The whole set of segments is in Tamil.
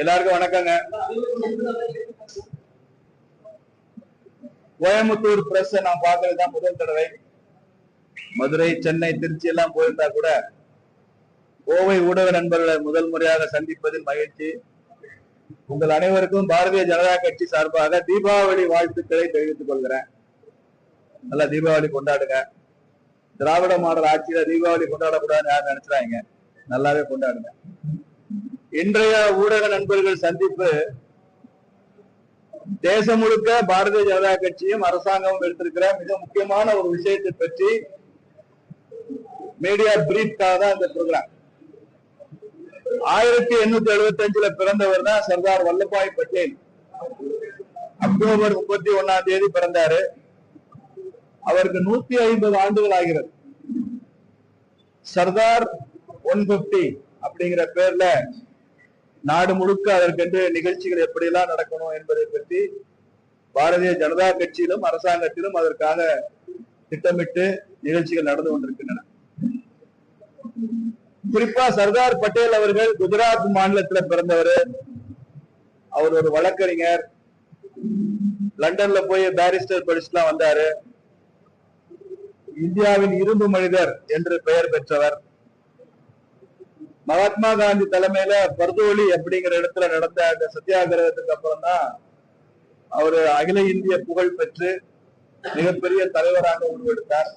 எல்லாருக்கும் வணக்கங்க. கோயம்புத்தூர் பிரஸ் நான் பாக்குறதுதான் முதல் தடவை. மதுரை, சென்னை, திருச்சி எல்லாம் போயிருந்தா கூட கோவை ஊடக நண்பர்களை முதல் முறையாக சந்திப்பதில் மகிழ்ச்சி. உங்கள் அனைவருக்கும் பாரதிய ஜனதா கட்சி சார்பாக தீபாவளி வாழ்த்துக்களை தெரிவித்துக் கொள்கிறேன். நல்லா தீபாவளி கொண்டாடுங்க. திராவிட மாடல் ஆட்சியில தீபாவளி கொண்டாடக்கூடாதுன்னு யாரும் நினைச்சாங்க, நல்லாவே கொண்டாடுங்க. இன்றைய ஊடக நண்பர்கள் சந்திப்பு தேசம் முழுக்க பாரதிய ஜனதா கட்சியும் அரசாங்கமும் எடுத்திருக்கிற மிக முக்கியமான ஒரு விஷயத்தை பற்றி மீடியா பிரீஃப்காக தான் இந்த ப்ரோக்ராம். 1875 பிறந்தவர் தான் சர்தார் வல்லபாய் பட்டேல். அக்டோபர் 31 பிறந்தாரு. அவருக்கு 150 ஆண்டுகள் ஆகிறது. சர்தார் 150 அப்படிங்கிற பேர்ல நாடு முழுக்க அதற்கென்று நிகழ்ச்சிகள் எப்படியெல்லாம் நடக்கணும் என்பதை பற்றி பாரதிய ஜனதா கட்சியிலும் அரசாங்கத்திலும் அதற்காக திட்டமிட்டு நிகழ்ச்சிகள் நடந்து கொண்டிருக்கின்றன. குறிப்பா சர்தார் பட்டேல் அவர்கள் குஜராத் மாநிலத்தில் பிறந்தவர். அவர் ஒரு வழக்கறிஞர். லண்டன்ல போய் பாரிஸ்டர் படிச்சுலாம் வந்தாரு. இந்தியாவின் இரும்பு மனிதர் என்று பெயர் பெற்றவர். மகாத்மா காந்தி தலைமையில பர்தோலி அப்படிங்கிற இடத்துல நடந்த அந்த சத்தியாகிரகத்துக்கு அப்புறம் தான் அவரு அகில இந்திய புகழ் பெற்று மிகப்பெரிய தலைவராக உருவெடுத்தார்.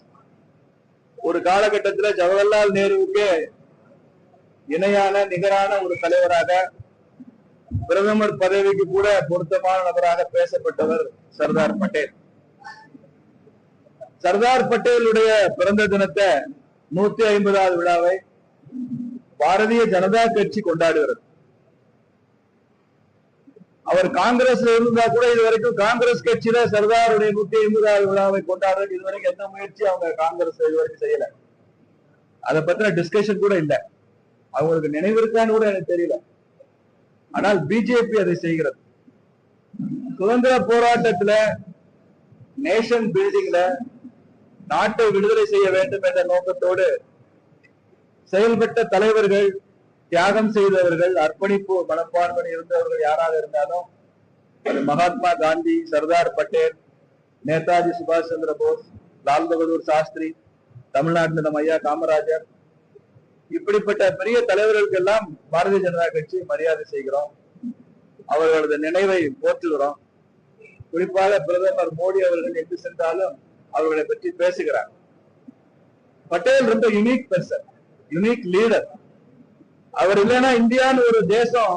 ஒரு காலகட்டத்தில் ஜவஹர்லால் நேருவுக்கு இணையான நிகரான ஒரு தலைவராக, பிரதமர் பதவிக்கு கூட பொருத்தமான நபராக பேசப்பட்டவர் சர்தார் பட்டேல். சர்தார் பட்டேலுடைய பிறந்த தினத்தை 150வது விழாவை பாரதிய ஜனதா கட்சி கொண்டாடுகிறது. அவர் காங்கிரஸ்ல இருந்தா கூட இதுவரைக்கும் காங்கிரஸ் கட்சியில சர்தாருடைய 150வது விழாவை கொண்டாடுறது இதுவரைக்கும் எந்த முயற்சி அவங்க காங்கிரஸ் இதுவரைக்கும் செய்யல. அதை பத்தின டிஸ்கஷன் கூட இல்லை. அவங்களுக்கு நினைவு இருக்கான்னு கூட எனக்கு தெரியல. ஆனால் பிஜேபி அதை செய்கிறது. சுதந்திர போராட்டத்துல, நேஷன் பில்டிங்ல நாட்டை விடுதலை செய்ய வேண்டும் என்ற நோக்கத்தோடு செயல்பட்ட தலைவர்கள், தியாகம் செய்தவர்கள், அர்ப்பணிப்பு மனப்பான்மை இருந்தவர்கள் யாராக இருந்தாலும் அது மகாத்மா காந்தி, சர்தார் பட்டேல், நேதாஜி சுபாஷ் சந்திர போஸ், லால் பகதூர் சாஸ்திரி, தமிழ்நாட்டில் நம்ம ஐயா காமராஜர், இப்படிப்பட்ட பெரிய தலைவர்களுக்கு எல்லாம் பாரதிய ஜனதா கட்சி மரியாதை செய்கிறோம். அவர்களது நினைவை போற்றுகிறோம். குறிப்பாக பிரதமர் மோடி அவர்கள் எங்கு சென்றாலும் அவர்களை பற்றி பேசுகிறார். பட்டேல் ரொம்ப யூனிக் பர்சன், யூனிக் லீடர். அவர் இல்லைன்னா இந்தியான்னு ஒரு தேசம்